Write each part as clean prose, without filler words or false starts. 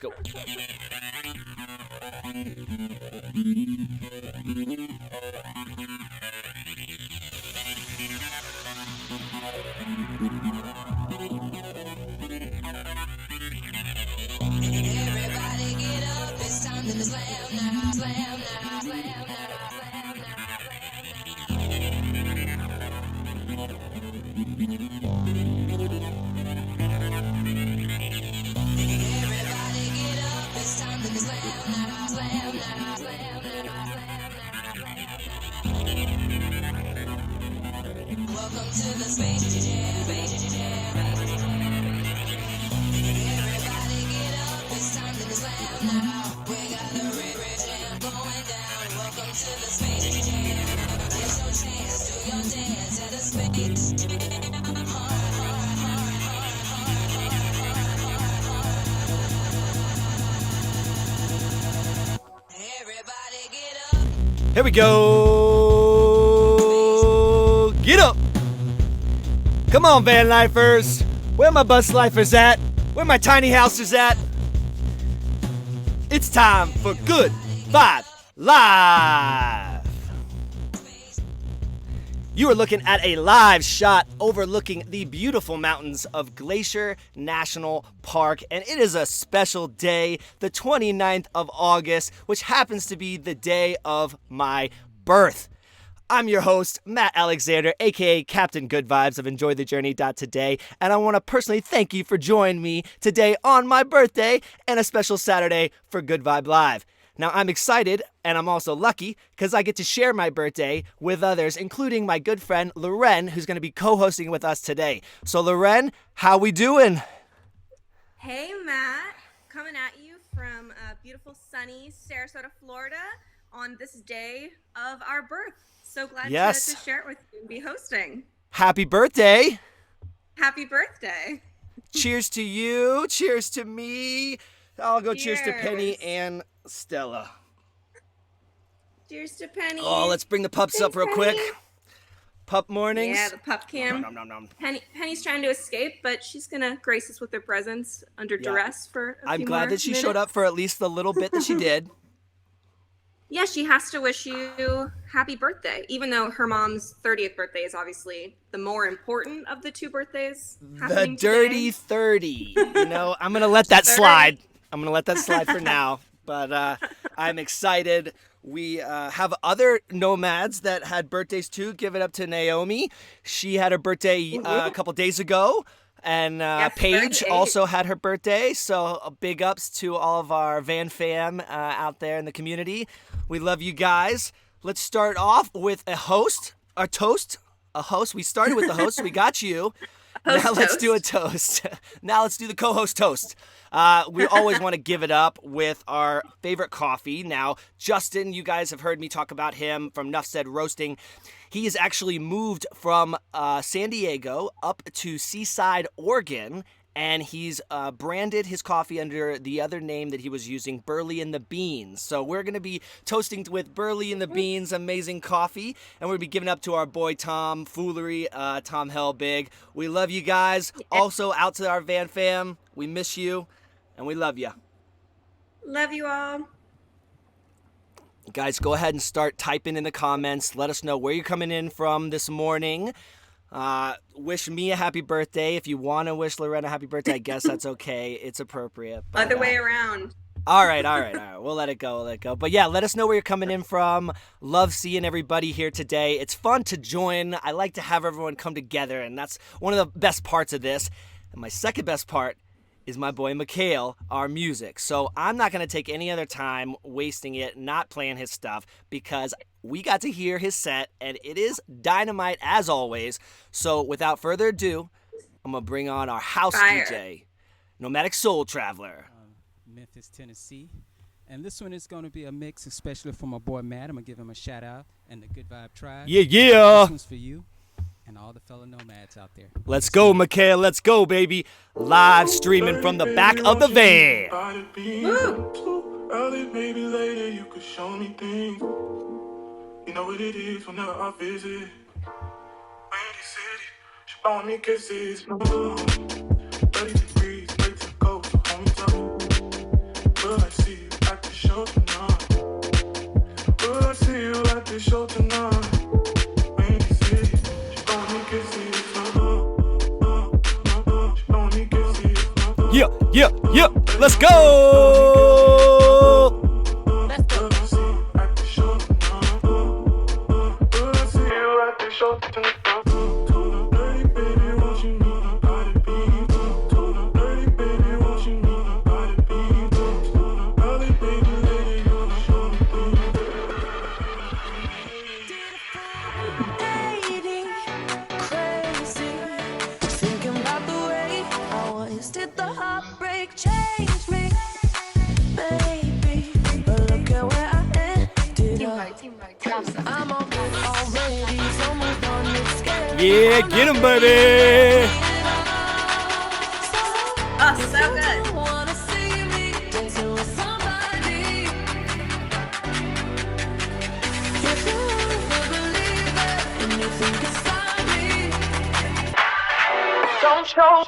Go. Everybody get up, it's time to slam now, slam now, slam now, slam Everybody get up, it's time to slam now, slam now, slam now, welcome to the Space Jam, Space Jam. Everybody get up, it's time to slam now. We got the red jam going down. Welcome to the Space Jam. Here's your chance, do your dance at the Space Jam. Everybody get up. Here we go. Get up. Come on, van lifers. Where my bus lifers at? Where my tiny housers at? It's time for Good Vibe Live. You are looking at a live shot overlooking the beautiful mountains of Glacier National Park, and it is a special day, the 29th of August, which happens to be the day of my birth. I'm your host, Matt Alexander, aka Captain Good Vibes of EnjoyTheJourney.today, and I want to personally thank you for joining me today on my birthday and a special Saturday for Good Vibe Live. Now, I'm excited, and I'm also lucky, because I get to share my birthday with others, including my good friend, Laurén, who's going to be co-hosting with us today. So, Laurén, how we doing? Hey, Matt. Coming at you from beautiful, sunny Sarasota, Florida on this day of our birth. So glad to share it with you and be hosting. Happy birthday. Happy birthday. Cheers to you. Cheers to me. I'll go cheers to Penny and Stella. Cheers to Penny. Oh, let's bring the pups up real quick. Pup mornings. Yeah, the pup cam. Nom, nom, nom. Penny's trying to escape, but she's going to grace us with her presence under duress for a few I'm glad that she minutes. showed up for at least the little bit that she did. Yeah, she has to wish you happy birthday, even though her mom's 30th birthday is obviously the more important of the two birthdays happening The dirty today. 30. You know, I'm going to let that slide. I'm going to let that slide for now. But I'm excited. We have other nomads that had birthdays too. Give it up to Naomi. She had her birthday a couple days ago. And Paige also had her birthday, so big ups to all of our van fam out there in the community. We love you guys. Let's start off with a host. We started with the host, so we got you. Now let's do a toast. Now let's do the co-host toast. We always want to give it up with our favorite coffee. Now, Justin, you guys have heard me talk about him from Nuff Said Roasting. He has actually moved from San Diego up to Seaside, Oregon, and he's branded his coffee under the other name that he was using, Burley and the Beans. So we're going to be toasting with Burley and the Beans, amazing coffee, and we'll be giving up to our boy Tom Foolery, Tom Hellbig. We love you guys. Also, out to our van fam, we miss you, and we love you. Love you all. Guys, go ahead and start typing in the comments. Let us know where you're coming in from this morning. Wish me a happy birthday. If you want to wish Lorena a happy birthday, I guess that's okay. It's appropriate. But, Other way around. All right. We'll let it go. But yeah, let us know where you're coming in from. Love seeing everybody here today. It's fun to join. I like to have everyone come together, and that's one of the best parts of this. And my second best part is my boy Michale, our music. So I'm not going to take any other time wasting it, not playing his stuff, because we got to hear his set, and it is dynamite as always. So without further ado, I'm going to bring on our house DJ, Nomadic Soul Traveler. Memphis, Tennessee. And this one is going to be a mix, especially for my boy Matt. I'm going to give him a shout out and the Good Vibe Tribe. Yeah. This one's for you and all the fellow nomads out there. Let's go, Michale. Let's go, baby. Live streaming from the back of the van. Early, maybe later, you could show me things. You know what it is whenever I visit. Windy City, she bought me kisses. 30 degrees, straight to the coast, so homie, tell me. Let's go! Did the heartbreak change me, baby? But look at where I ended up. I'm already so moved on, it's scary. Yeah, get him, baby! Oh, so good. Wanna see me dancing with somebody? If you ever believe it and you think it's funny, don't show.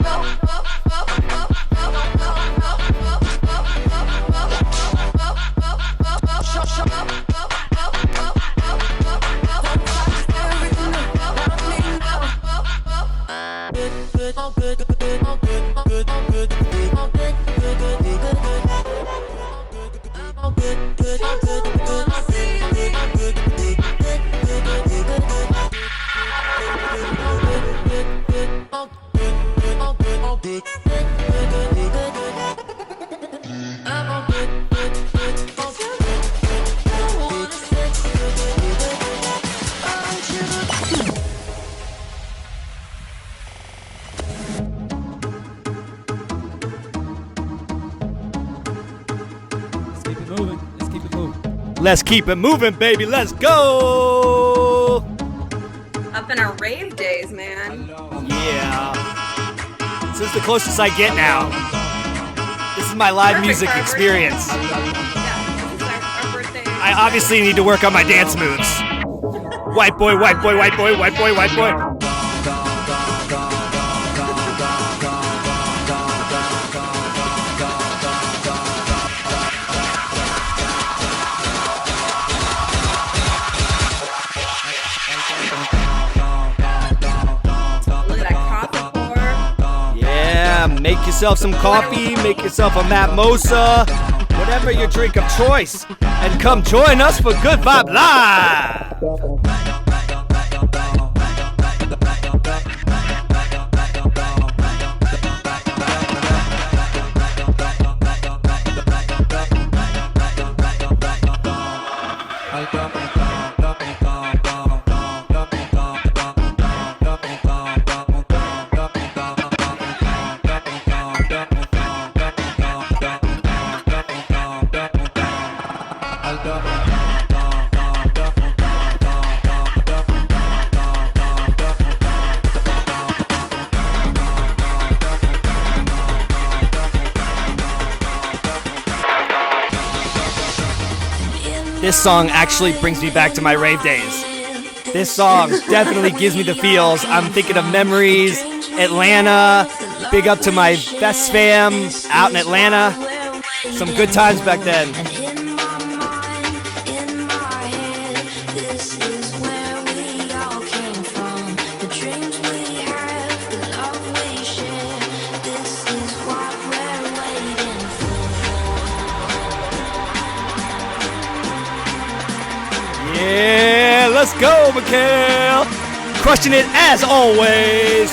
Let's keep it moving, baby. Let's go! Up in our rave days, man. Yeah. This is the closest I get now. This is my live Perfect music for our experience. birthday. Yeah, this is our birthday. I obviously need to work on my dance moves. White boy, white boy, white boy, white boy, white boy. Look at that coffee pour. Yeah, make yourself some coffee, make yourself a mimosa, whatever your drink of choice, and come join us for Good Vibe Live. This song actually brings me back to my rave days. This song definitely gives me the feels. I'm thinking of memories, Atlanta, big up to my best fam out in Atlanta. Some good times back then. In my mind, in my head, this is where we all came from. The dreams we have, the love we share, this is what we're waiting for. Yeah, let's go, Michale. Crushing it as always.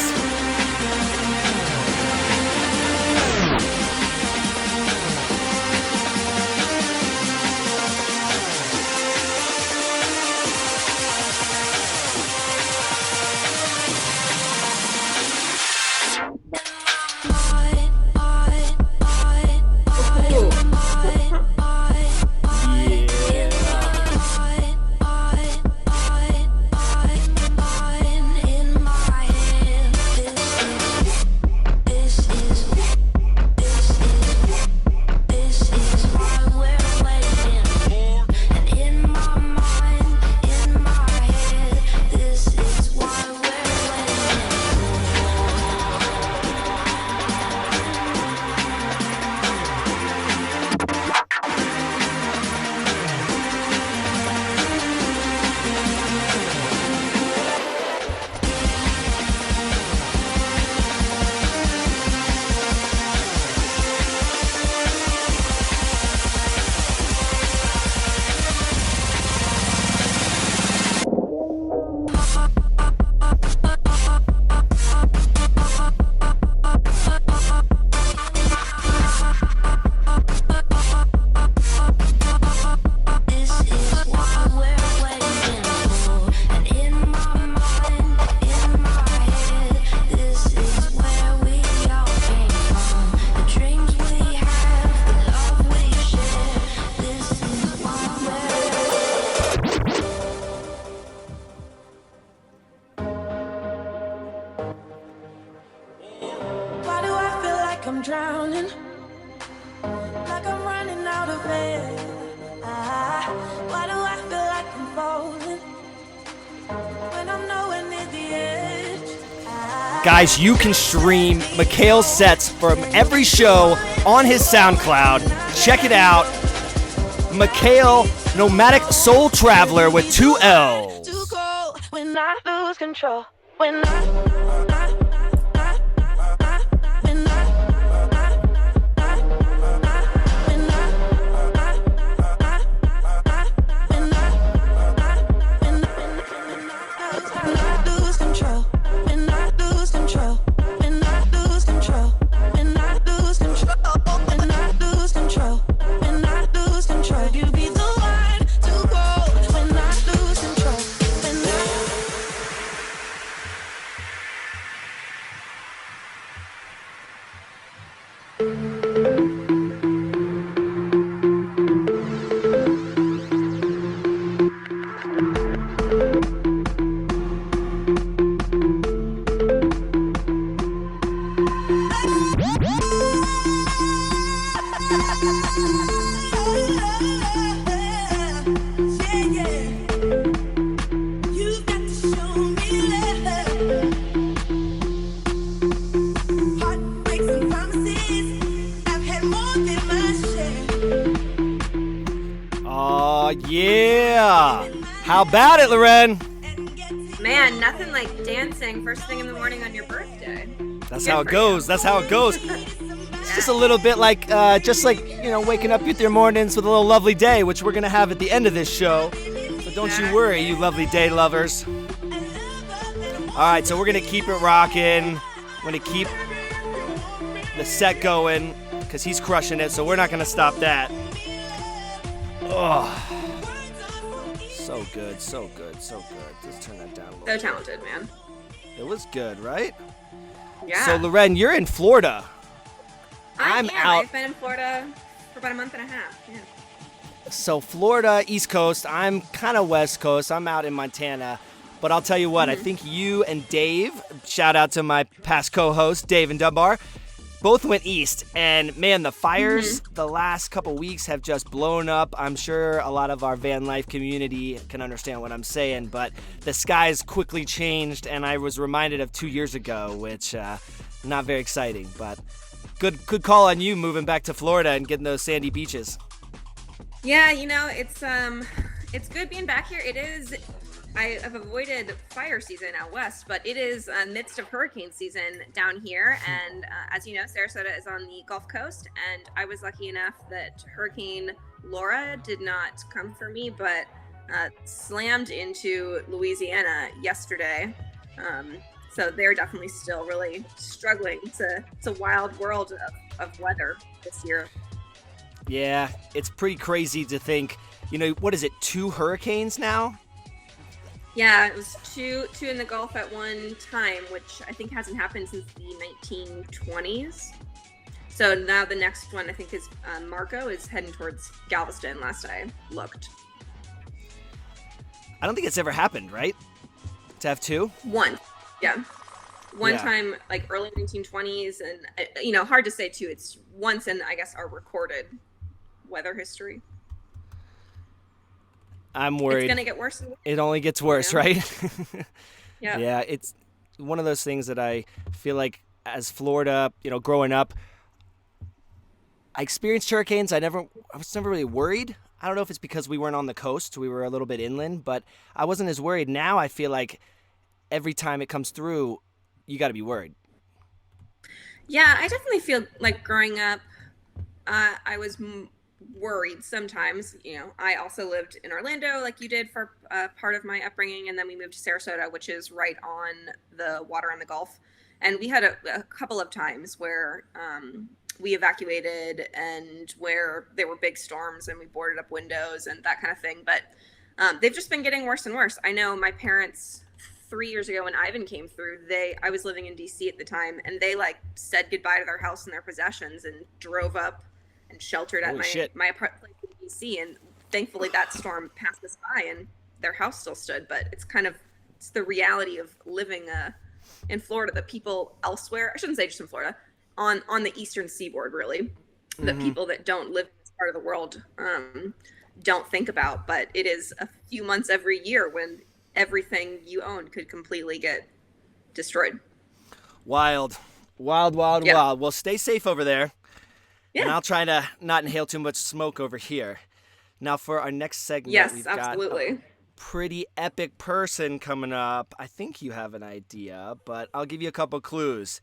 red. Why do I feel like I'm falling when I'm nowhere near the edge? Guys, you can stream Michale's sets from every show on his SoundCloud. Check it out. Michale, Nomadic Soul Traveler with 2 L's. Too cold when I lose control. When I lose control. When I lose control. When I lose control. When I lose control. When I lose control. When I lose control. You be the one to go. When I lose control. When you've got to show me love. Heartbreaks and promises, I've had more than my share. Oh, yeah. How about it, Laurén? Man, nothing like dancing first thing in the morning on your birthday. That's Good how it for goes. That's how it goes. It's just a little bit like, just like, waking up with your mornings with a little lovely day, which we're going to have at the end of this show. So don't you worry, you lovely day lovers. All right, so we're going to keep it rocking. We're going to keep the set going because he's crushing it, so we're not going to stop that. Oh, so good, so good, so good. Let's turn that down a little So bit. talented, man. It was good, right? Yeah. So, Laurén, you're in Florida. I I'm am. out. I've been in Florida for about a month and a half. Yeah. So Florida, East Coast. I'm kind of West Coast. I'm out in Montana. But I'll tell you what, I think you and Dave, shout out to my past co-host, Dave and Dunbar, both went east. And man, the fires the last couple weeks have just blown up. I'm sure a lot of our van life community can understand what I'm saying. But the skies quickly changed, and I was reminded of 2 years ago, which not very exciting. But good call on you moving back to Florida and getting those sandy beaches. Yeah, it's good being back here. It is. I have avoided fire season out west, but it is midst of hurricane season down here. And as you know, Sarasota is on the Gulf Coast, and I was lucky enough that Hurricane Laura did not come for me, but slammed into Louisiana yesterday. So they're definitely still really struggling. It's a wild world of weather this year. Yeah, it's pretty crazy to think, what is it, 2 hurricanes now? Yeah, it was two in the Gulf at one time, which I think hasn't happened since the 1920s. So now the next one, I think, is Marco is heading towards Galveston, last I looked. I don't think it's ever happened, right? To have 2? One. Yeah. One Yeah. time, like early 1920s, and, hard to say, too. It's once in, I guess, our recorded weather history. I'm worried. It's going to get worse. It only gets worse, Yeah. right? Yeah. Yeah, it's one of those things that I feel like as Florida, growing up, I experienced hurricanes. I was never really worried. I don't know if it's because we weren't on the coast. We were a little bit inland, but I wasn't as worried. Now I feel like every time it comes through, you got to be worried. Yeah, I definitely feel like growing up, I was worried sometimes. I also lived in Orlando like you did for part of my upbringing, and then we moved to Sarasota, which is right on the water on the Gulf. And we had a couple of times where we evacuated and where there were big storms and we boarded up windows and that kind of thing. But they've just been getting worse and worse. I know my parents 3 years ago when Ivan came through, I was living in DC at the time, and they said goodbye to their house and their possessions and drove up and sheltered at my apartment place in DC. And thankfully that storm passed us by and their house still stood. But it's the reality of living in Florida, that people elsewhere, I shouldn't say just in Florida, on the eastern seaboard, really, the people that don't live in this part of the world don't think about, but it is a few months every year when everything you own could completely get destroyed. Wild. Wild. Well, stay safe over there. Yeah. And I'll try to not inhale too much smoke over here. Now for our next segment, Yes, we've absolutely. got a pretty epic person coming up. I think you have an idea, but I'll give you a couple clues.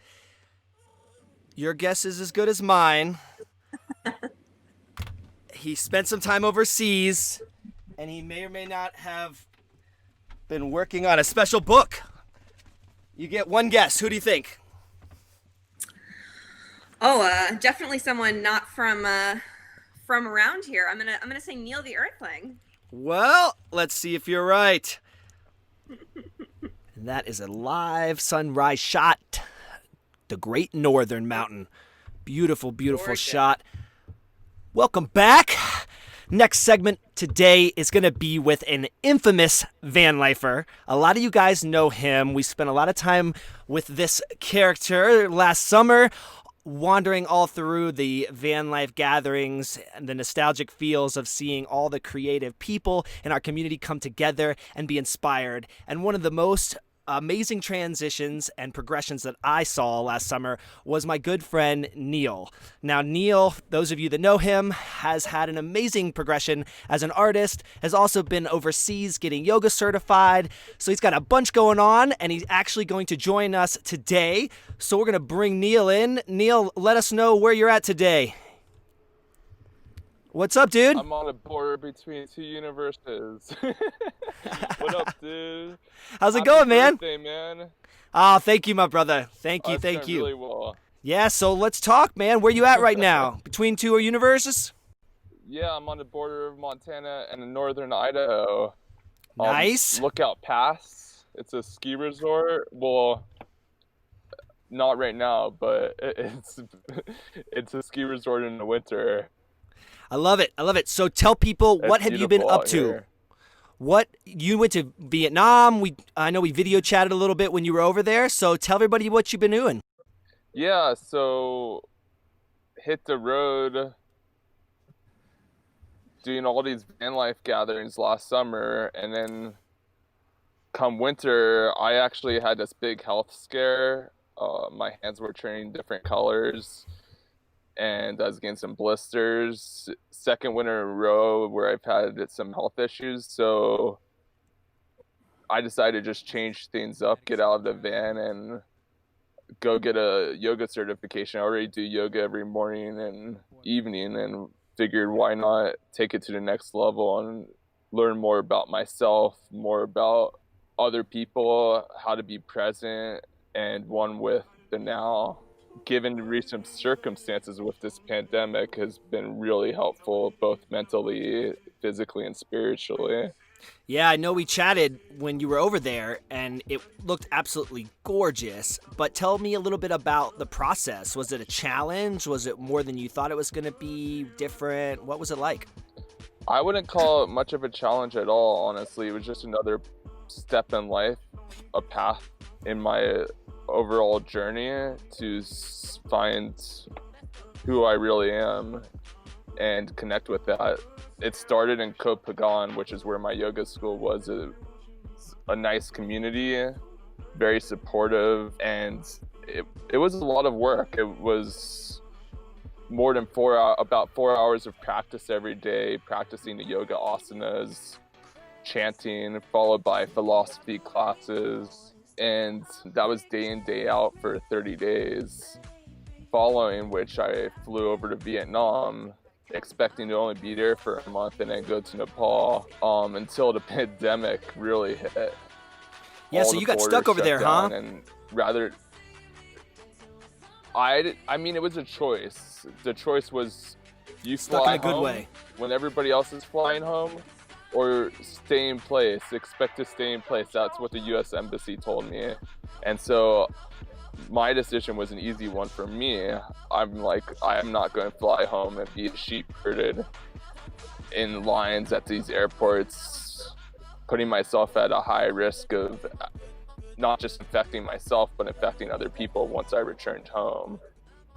Your guess is as good as mine. He spent some time overseas, and he may or may not have been working on a special book. You get one guess. Who do you think? Oh, definitely someone not from around here. I'm gonna say Neil the Earthling. Well, let's see if you're right. And that is a live sunrise shot. The Great Northern Mountain. Beautiful, beautiful Gorgeous. shot. Welcome back. Next segment today is going to be with an infamous van lifer. A lot of you guys know him. We spent a lot of time with this character last summer, wandering all through the van life gatherings and the nostalgic feels of seeing all the creative people in our community come together and be inspired. And one of the most amazing transitions and progressions that I saw last summer was my good friend Neil. Now, Neil, those of you that know him, has had an amazing progression as an artist, has also been overseas getting yoga certified. So he's got a bunch going on, and he's actually going to join us today. So we're going to bring Neil in. Neil, let us know where you're at today. What's up, dude? I'm on a border between two universes. What up, dude? How's it Happy going, man? birthday, man. Oh, thank you, my brother. Thank you, It's thank going you. Really well. Yeah, so let's talk, man. Where you at right now? Between two universes? Yeah, I'm on the border of Montana and northern Idaho. Nice. Lookout Pass. It's a ski resort. Well, not right now, but it's a ski resort in the winter. I love it. I love it. So tell people, what have you been beautiful up out to? here. What you went to Vietnam? I know we video chatted a little bit when you were over there. So tell everybody what you've been doing. Yeah, so hit the road doing all these van life gatherings last summer, and then come winter, I actually had this big health scare. My hands were turning different colors, and I was getting some blisters. Second winter in a row where I've had some health issues, so I decided to just change things up, get out of the van, and go get a yoga certification. I already do yoga every morning and evening, and figured why not take it to the next level and learn more about myself, more about other people, how to be present and one with the now. Given the recent circumstances with this pandemic has been really helpful, both mentally, physically, and spiritually. Yeah, I know we chatted when you were over there, and it looked absolutely gorgeous. But tell me a little bit about the process. Was it a challenge? Was it more than you thought it was going to be? Different? What was it like? I wouldn't call it much of a challenge at all, honestly. It was just another step in life, a path in my overall journey to find who I really am and connect with that. It started in Koh Phangan, which is where my yoga school was. A nice community, very supportive, and it was a lot of work. It was more than about 4 hours of practice every day, practicing the yoga asanas, chanting, followed by philosophy classes. And that was day in, day out for 30 days, following which I flew over to Vietnam, expecting to only be there for a month and then go to Nepal until the pandemic really hit. Yeah, so you got stuck over there, huh? And I mean, it was a choice. The choice was you Stuck fly in a good home way. when everybody else is flying home, or stay in place, expect to stay in place. That's what the U.S. Embassy told me. And so my decision was an easy one for me. I'm like, I'm not going to fly home and be sheep-herded in lines at these airports, putting myself at a high risk of not just infecting myself, but infecting other people once I returned home.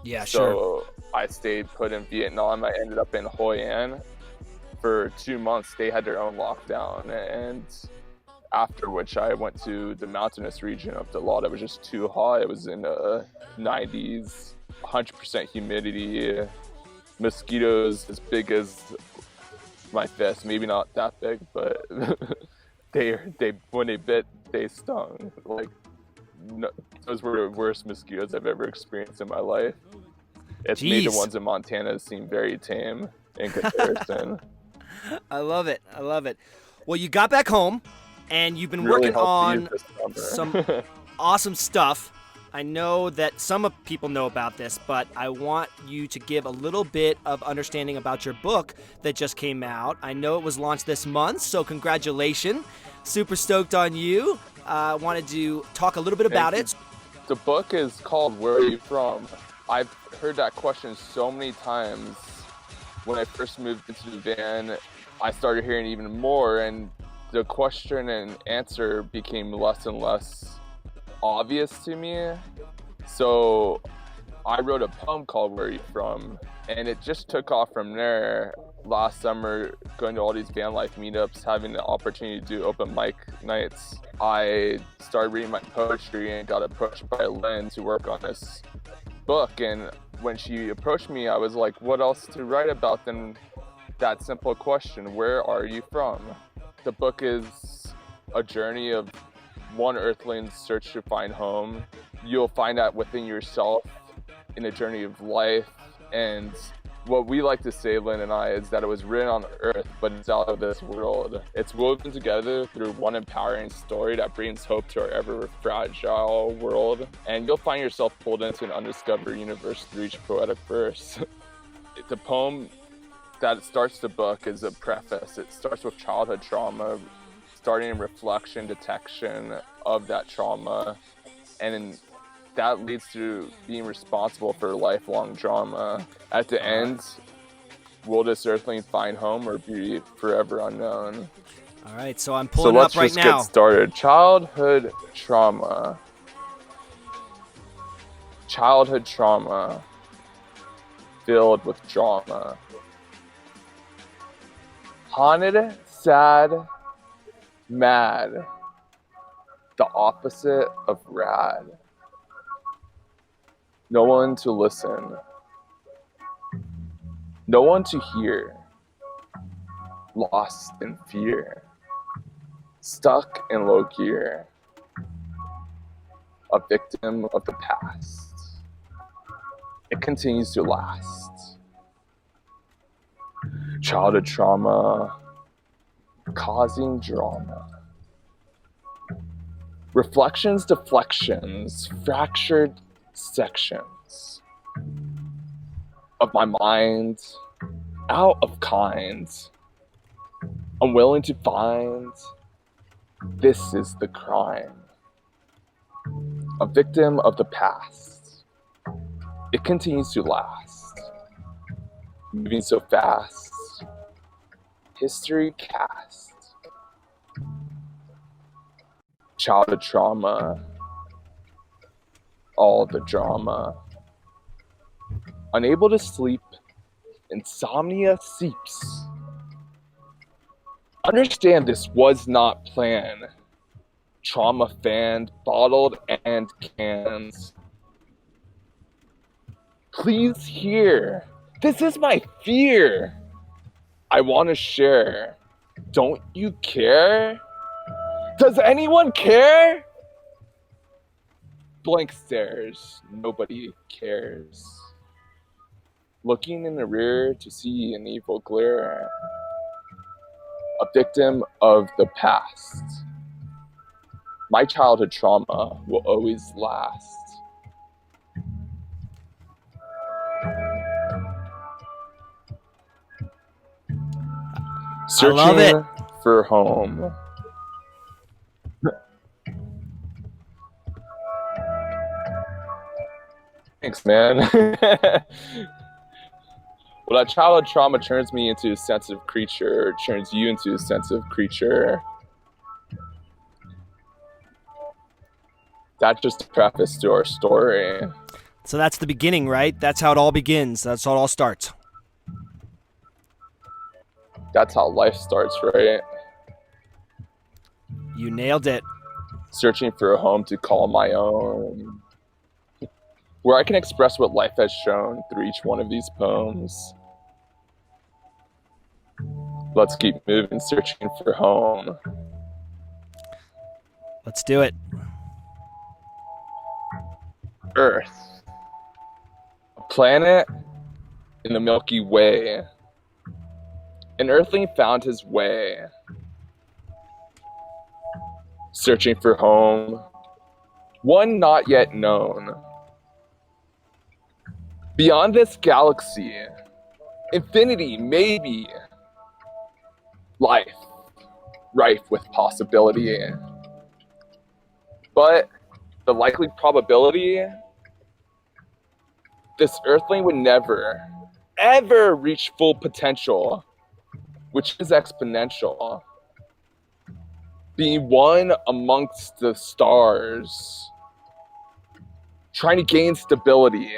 Yeah, So I stayed put in Vietnam. I ended up in Hoi An for 2 months. They had their own lockdown, and after which I went to the mountainous region of the lot. It was just too hot. It was in the 90s, 100% humidity, mosquitoes as big as my fist. Maybe not that big, but they when they bit, they stung. Like, no, those were the worst mosquitoes I've ever experienced in my life. It's made the ones in Montana seem very tame in comparison. I love it. I love it. Well, you got back home, and you've been Really working on this some awesome stuff. I know that some people know about this, but I want you to give a little bit of understanding about your book that just came out. I know it was launched this month, so congratulations. Super stoked on you. Wanted to talk a little bit about it. The book is called Where Are You From? I've heard that question so many times. When I first moved into the van, I started hearing even more, and the question and answer became less and less obvious to me. So I wrote a poem called Where Are You From? And it just took off from there. Last summer, going to all these van life meetups, having the opportunity to do open mic nights, I started reading my poetry and got approached by Lynn to work on this book. And when she approached me, I was like, what else to write about than that simple question, where are you from? The book is a journey of one earthling's search to find home. You'll find that within yourself in a journey of life. And what we like to say, Lynn and I, is that it was written on Earth, but it's out of this world. It's woven together through one empowering story that brings hope to our ever fragile world. And you'll find yourself pulled into an undiscovered universe through each poetic verse. The poem that starts the book is a preface. It starts with childhood trauma, starting in reflection, detection of that trauma, and that leads to being responsible for lifelong drama. At the end, will this earthling find home or be forever unknown? All right, so I'm pulling it up right now. So let's just get started. Childhood trauma. Childhood trauma filled with drama. Haunted, sad, mad. The opposite of rad. No one to listen. No one to hear. Lost in fear. Stuck in low gear. A victim of the past. It continues to last. Childhood trauma causing drama. Reflections, deflections, fractured sections of my mind, out of kind, unwilling to find. This is the crime. A victim of the past. It continues to last, moving so fast. History cast. Childhood trauma. All the drama. Unable to sleep, insomnia seeps. Understand this was not planned. Trauma fanned, bottled, and canned. Please hear. This is my fear. I want to share. Don't you care? Does anyone care? Blank stares. Nobody cares. Looking in the rear to see an evil glare. A victim of the past. My childhood trauma will always last. Searching I love it. For home. Thanks, man. Well, that childhood trauma turns me into a sensitive creature, turns you into a sensitive creature. That's just a preface to our story. So that's the beginning, right? That's how it all begins. That's how it all starts. That's how life starts, right? You nailed it. Searching for a home to call my own, where I can express what life has shown through each one of these poems. Let's keep moving, searching for home. Let's do it. Earth, a planet in the Milky Way. An earthling found his way, searching for home, one not yet known. Beyond this galaxy, infinity, maybe, life, rife with possibility. But the likely probability, this earthling would never, ever reach full potential, which is exponential. Being one amongst the stars, trying to gain stability,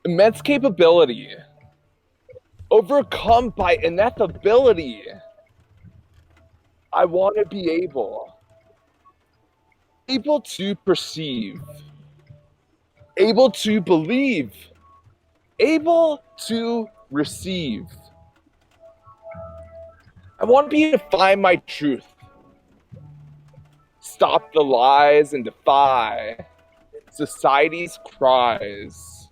immense capability, overcome by ineffability. I want to be able to perceive, able to believe, able to receive. I want to be able to find my truth, stop the lies and defy society's cries.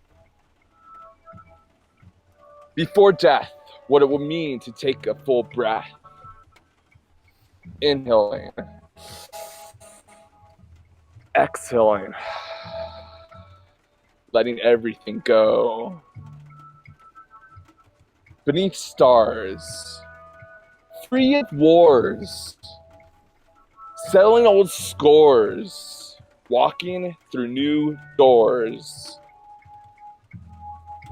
Before death, what it will mean to take a full breath. Inhaling. Exhaling. Letting everything go. Beneath stars. Free of wars. Settling old scores. Walking through new doors.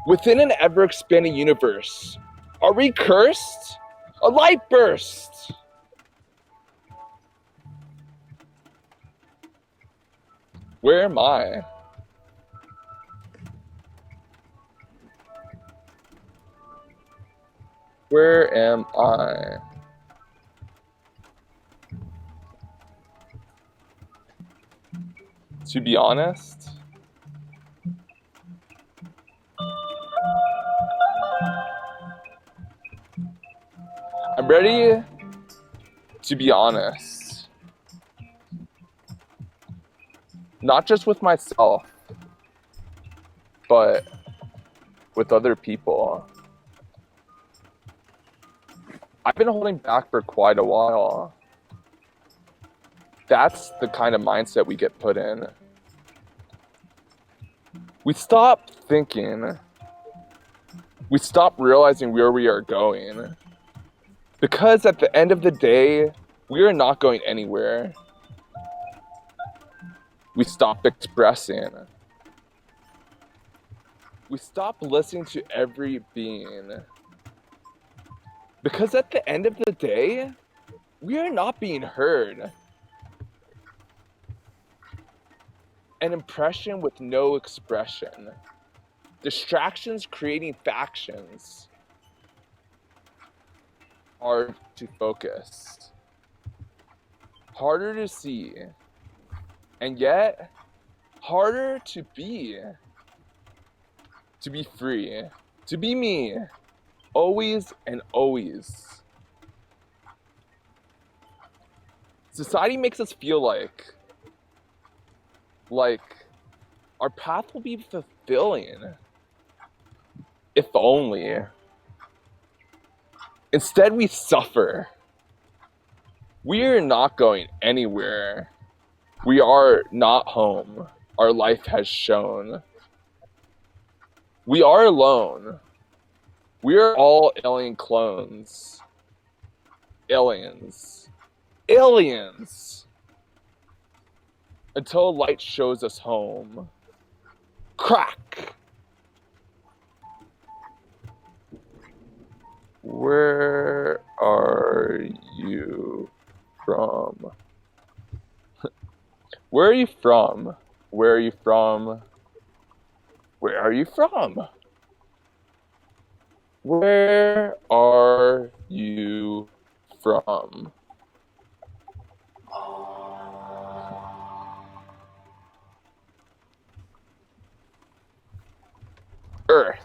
Within an ever-expanding universe, are we cursed? A light burst! Where am I? Where am I? To be honest, I'm ready to be honest. Not just with myself, but with other people. I've been holding back for quite a while. That's the kind of mindset we get put in. We stop thinking. We stop realizing where we are going. Because at the end of the day, we are not going anywhere. We stop expressing. We stop listening to every being. Because at the end of the day, we are not being heard. An impression with no expression. Distractions creating factions. Hard to focus. Harder to see. And yet, harder to be. To be free. To be me. Always and always. Society makes us feel like our path will be fulfilling. If only. Instead, we suffer. We are not going anywhere. We are not home. Our life has shown. We are alone. We are all alien clones. Aliens. Aliens! Until light shows us home. Crack! Where are you from? Where are you from? Where are you from? are you from? Where are you from? Earth.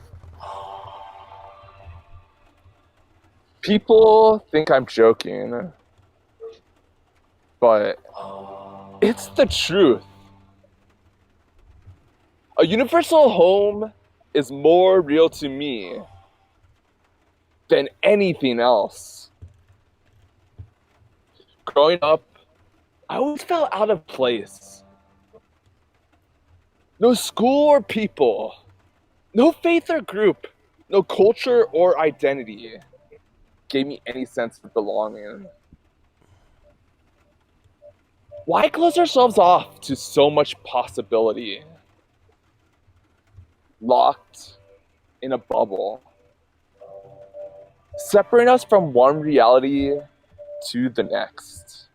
People think I'm joking, but it's the truth. A universal home is more real to me than anything else. Growing up, I always felt out of place. No school or people, no faith or group, no culture or identity gave me any sense of belonging. Why close ourselves off to so much possibility? Locked in a bubble, separating us from one reality to the next.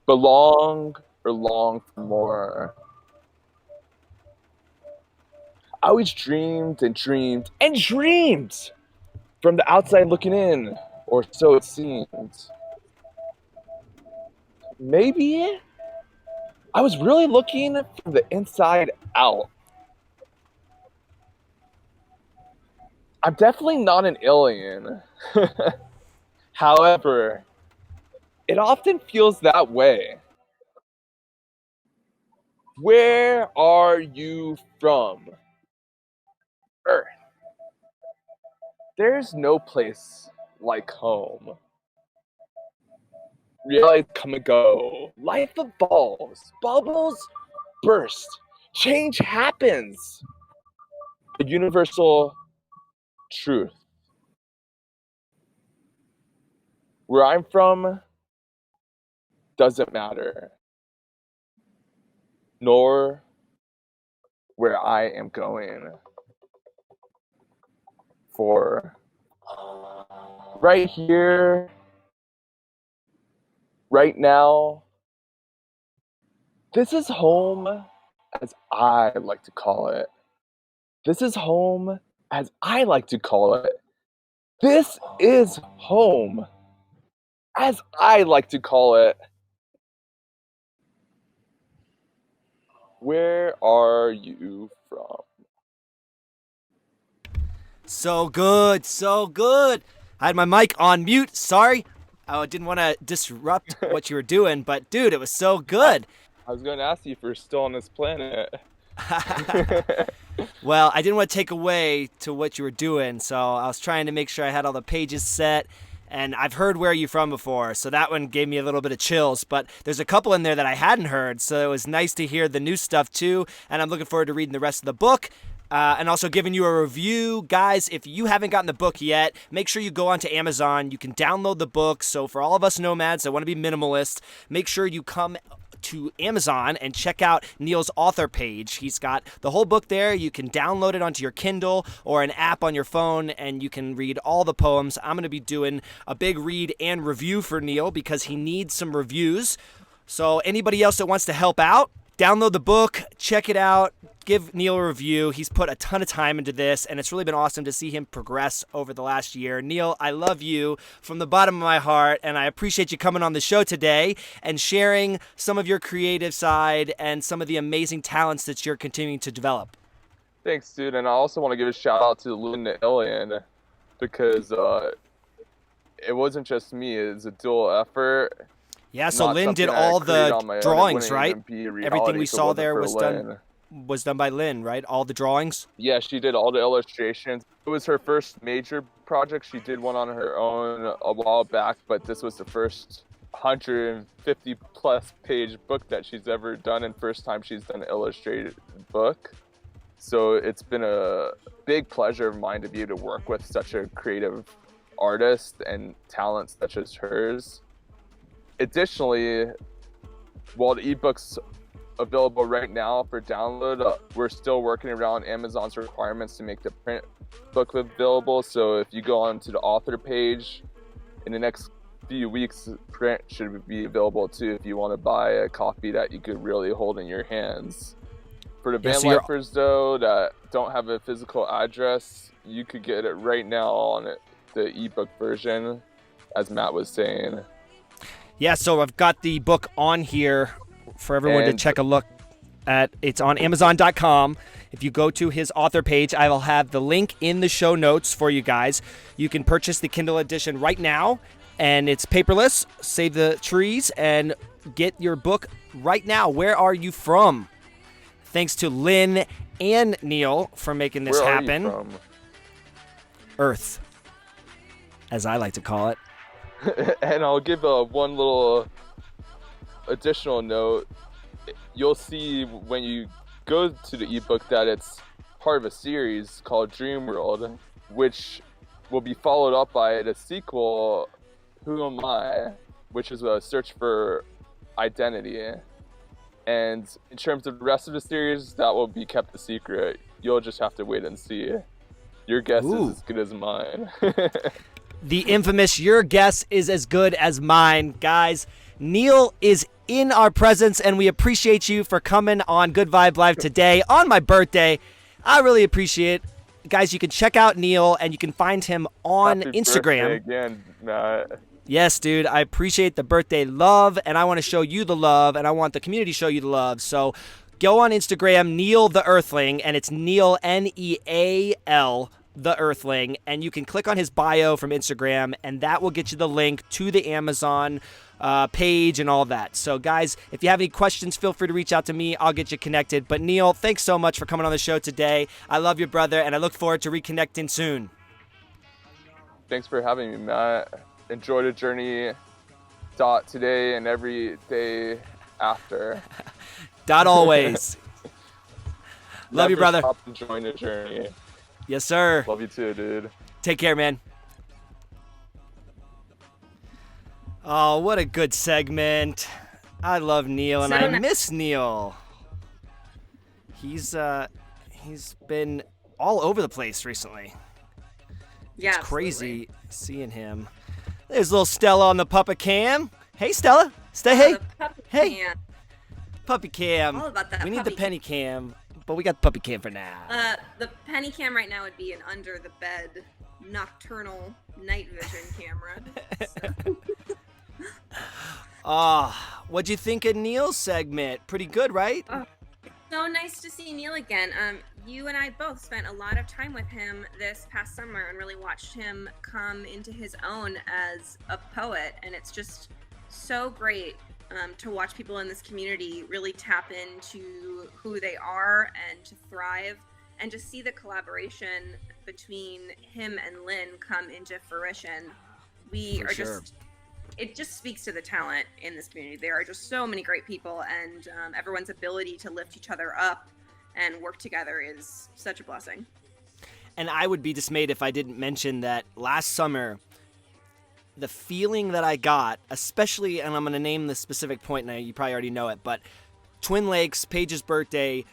Belong or long for more. I always dreamed and dreamed and dreamed from the outside looking in, or so it seemed. Maybe I was really looking from the inside out. I'm definitely not an alien. However, it often feels that way. Where are you from? Earth. There's no place like home. Realities come and go. Life evolves. Bubbles burst. Change happens. The universal truth. Where I'm from doesn't matter, nor where I am going. For right here, right now, this is home as I like to call it. This is home as I like to call it. This is home as I like to call it. Where are you from? So good, so good. I had my mic on mute. Sorry. I didn't want to disrupt what you were doing, but dude, it was so good. I was going to ask you if you're still on this planet. Well, I didn't want to take away to what you were doing, so I was trying to make sure I had all the pages set. And I've heard Where Are You From before, so that one gave me a little bit of chills. But there's a couple in there that I hadn't heard, so it was nice to hear the new stuff too. And I'm looking forward to reading the rest of the book. And also giving you a review. Guys, if you haven't gotten the book yet, make sure you go onto Amazon. You can download the book. So for all of us nomads that want to be minimalist, make sure you come to Amazon and check out Neil's author page. He's got the whole book there. You can download it onto your Kindle or an app on your phone, and you can read all the poems. I'm going to be doing a big read and review for Neil because he needs some reviews. So anybody else that wants to help out, download the book, check it out, give Neil a review. He's put a ton of time into this, and it's really been awesome to see him progress over the last year. Neil, I love you from the bottom of my heart, and I appreciate you coming on the show today and sharing some of your creative side and some of the amazing talents that you're continuing to develop. Thanks, dude. And I also want to give a shout out to Lynn the Alien because it wasn't just me. It's a dual effort. Yeah, so Lynn did all the drawings, right? Everything we saw there was done by Lynn, right? All the drawings? Yeah, she did all the illustrations. It was her first major project. She did one on her own a while back, but this was the first 150 plus page book that she's ever done, and first time she's done an illustrated book. So it's been a big pleasure of mine to be able to work with such a creative artist and talent such as hers. Additionally, while the ebook's available right now for download, we're still working around Amazon's requirements to make the print book available. So if you go onto the author page, in the next few weeks, print should be available too if you want to buy a copy that you could really hold in your hands. For the band lifers, though, that don't have a physical address, you could get it right now on the ebook version, as Matt was saying. Yeah, so I've got the book on here for everyone to check a look at. It's on Amazon.com. If you go to his author page, I will have the link in the show notes for you guys. You can purchase the Kindle edition right now, and it's paperless. Save the trees and get your book right now. Where are you from? Thanks to Lynn and Neil for making this happen. Where are you from? Earth, as I like to call it. And I'll give one little additional note. You'll see when you go to the ebook that it's part of a series called Dream World, which will be followed up by the sequel, Who Am I?, which is a search for identity. And in terms of the rest of the series, that will be kept a secret. You'll just have to wait and see. Your guess is as good as mine. The infamous "your guess is as good as mine." Guys, Neil is in our presence, and we appreciate you for coming on Good Vibe Live today on my birthday. I really appreciate it. Guys, you can check out Neil, and you can find him on Happy Instagram. birthday again, Matt. Yes, dude, I appreciate the birthday love, and I want to show you the love, and I want the community to show you the love. So go on Instagram, Neil the Earthling, and it's Neil, Neal, the Earthling, and you can click on his bio from Instagram, and that will get you the link to the Amazon page and all that. So guys, if you have any questions, feel free to reach out to me. I'll get you connected. But Neil, thanks so much for coming on the show today. I love you, brother, and I look forward to reconnecting soon. Thanks for having me, Matt. Enjoy the journey today and every day after. Always. Love you, brother. Stop enjoying the journey. Yes, sir. Love you too, dude. Take care, man. Oh, what a good segment. I love Neil, and I miss Neil. He's been all over the place recently. Yeah, it's crazy seeing him. There's little Stella on the puppet cam. Hey, Stella. Hey. Puppy cam. All about that we need the puppy penny cam, but we got the puppy cam for now. The penny cam right now would be an under the bed nocturnal night vision camera. What'd you think of Neil's segment? Pretty good, right? Oh, so nice to see Neil again. You and I both spent a lot of time with him this past summer and really watched him come into his own as a poet, and it's just so great to watch people in this community really tap into who they are and to thrive, and to see the collaboration between him and Lynn come into fruition. It just speaks to the talent in this community. There are just so many great people, and everyone's ability to lift each other up and work together is such a blessing. And I would be dismayed if I didn't mention that last summer, the feeling that I got, especially, and I'm going to name the specific point, and you probably already know it, but Twin Lakes, Paige's birthday,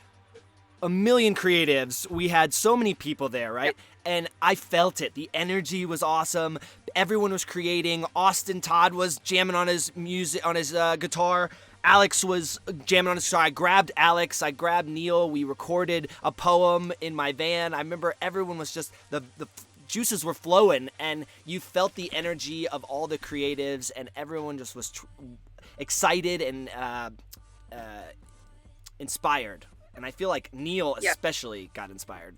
a million creatives. We had so many people there, right? Yep. And I felt it. The energy was awesome. Everyone was creating. Austin Todd was jamming on his music, on his guitar. Alex was jamming on his guitar. I grabbed Alex. I grabbed Neil. We recorded a poem in my van. I remember everyone was just, the juices were flowing, and you felt the energy of all the creatives, and everyone just was excited and inspired. And I feel like Neil especially got inspired.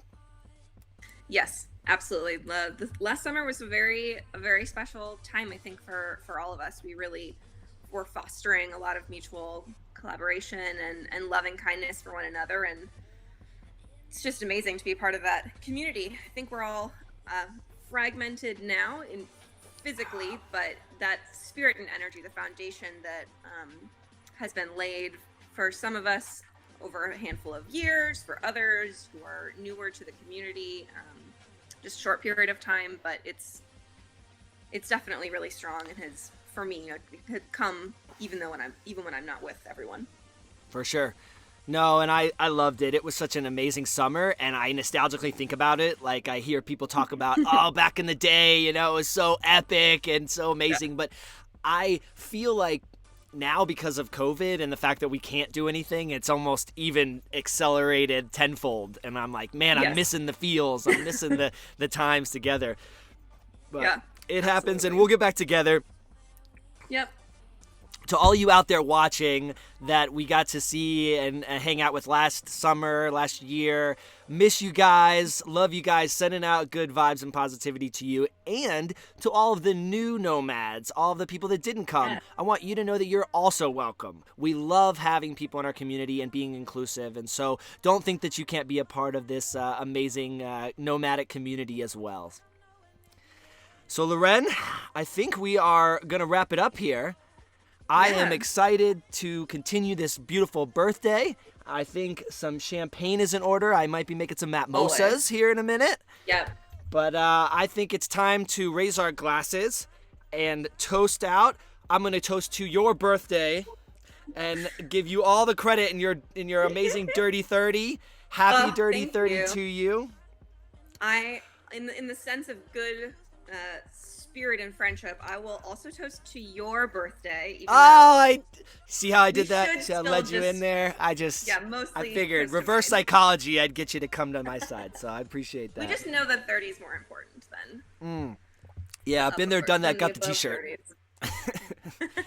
Yes, absolutely. The last summer was a very special time, I think, for all of us. We really were fostering a lot of mutual collaboration and loving kindness for one another, and it's just amazing to be a part of that community. I think we're all fragmented now physically, but that spirit and energy, the foundation that has been laid for some of us over a handful of years, for others who are newer to the community, just short period of time, but it's definitely really strong, and has, for me, come even when I'm not with everyone. For sure. No, and I loved it. It was such an amazing summer, and I nostalgically think about it. Like, I hear people talk about, oh, back in the day, it was so epic and so amazing. Yeah. But I feel like now because of COVID and the fact that we can't do anything, it's almost even accelerated tenfold. And I'm like, man, I'm missing the feels. I'm missing the times together. But it happens, and we'll get back together. Yep. To all you out there watching that we got to see and hang out with last summer, last year, miss you guys, love you guys, sending out good vibes and positivity to you. And to all of the new nomads, all of the people that didn't come, I want you to know that you're also welcome. We love having people in our community and being inclusive. And so don't think that you can't be a part of this amazing nomadic community as well. So Laurén, I think we are going to wrap it up here. I am excited to continue this beautiful birthday. I think some champagne is in order. I might be making some mimosas here in a minute. Yep. But I think it's time to raise our glasses and toast out. I'm going to toast to your birthday and give you all the credit in your amazing Dirty 30. Happy Dirty 30 to you. In the sense of good spirit and friendship, I will also toast to your birthday. I see how I did that. See how I led you in there. Mostly. I figured reverse psychology. I'd get you to come to my side, so I appreciate that. We just know that 30 is more important than. Yeah, I've been there, done that. Got the T-shirt.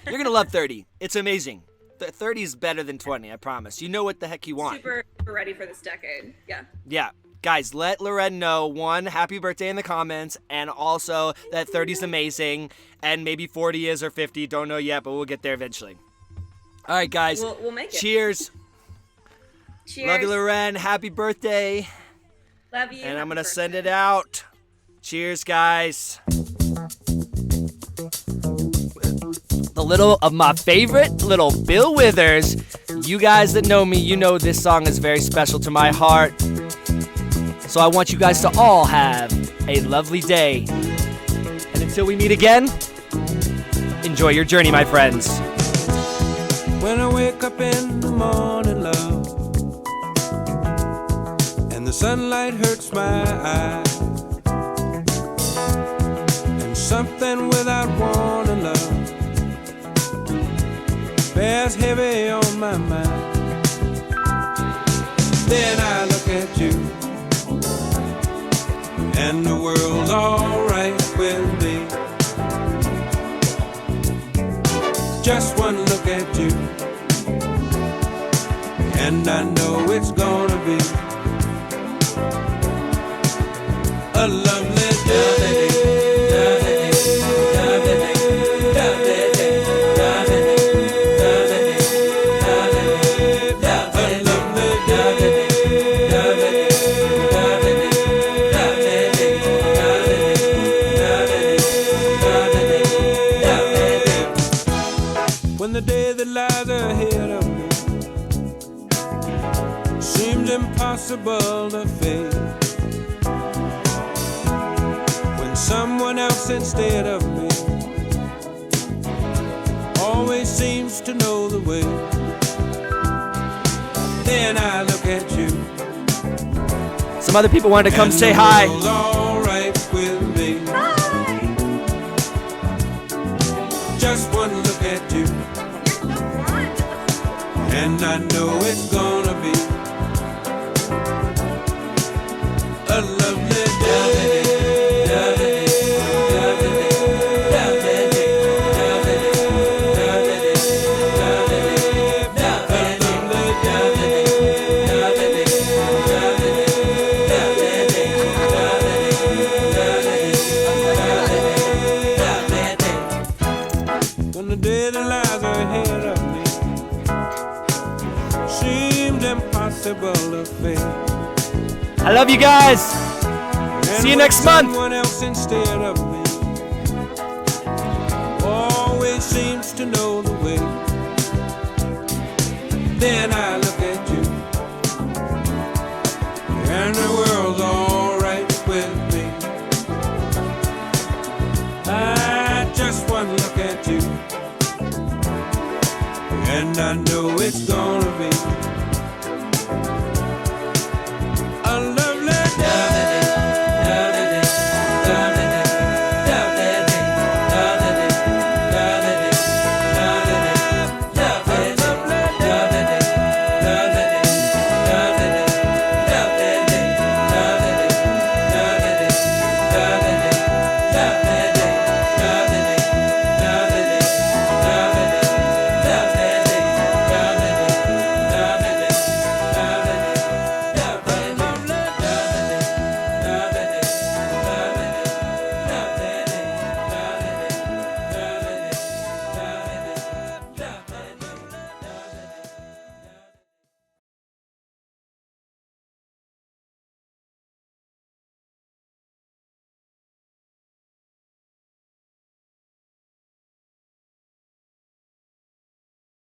You're gonna love 30. It's amazing. 30 is better than 20. I promise. You know what the heck you want. Super ready for this decade. Yeah. Yeah. Guys, let Laurén know, one, happy birthday in the comments, and also that 30 is amazing, and maybe 40 is or 50, don't know yet, but we'll get there eventually. All right, guys. We'll make it. Cheers. Cheers. Love you, Laurén. Happy birthday. Love you. And I'm going to send it out. Cheers, guys. The little of my favorite little Bill Withers. You guys that know me, you know this song is very special to my heart. So I want you guys to all have a lovely day. And until we meet again, enjoy your journey, my friends. When I wake up in the morning, love, and the sunlight hurts my eyes, and something without warning, love, bears heavy on my mind. Then I look at you, and the world's alright with me. Just one look at you, and I know it's gonna be a lovely day. When the day that lies ahead of me seems impossible to face, when someone else instead of me always seems to know the way, then I look at you. Some other people wanted to come say hi. All right with me. Hi. Just one look at you, and I know it's gonna be a lovely day. When the day that lies ahead of me seemed impossible to face, I love you guys. See you next month. Someone else instead of me always seems to know the way, then I look at you, and the world's alright with me. Just one look at you, and I know it's gone.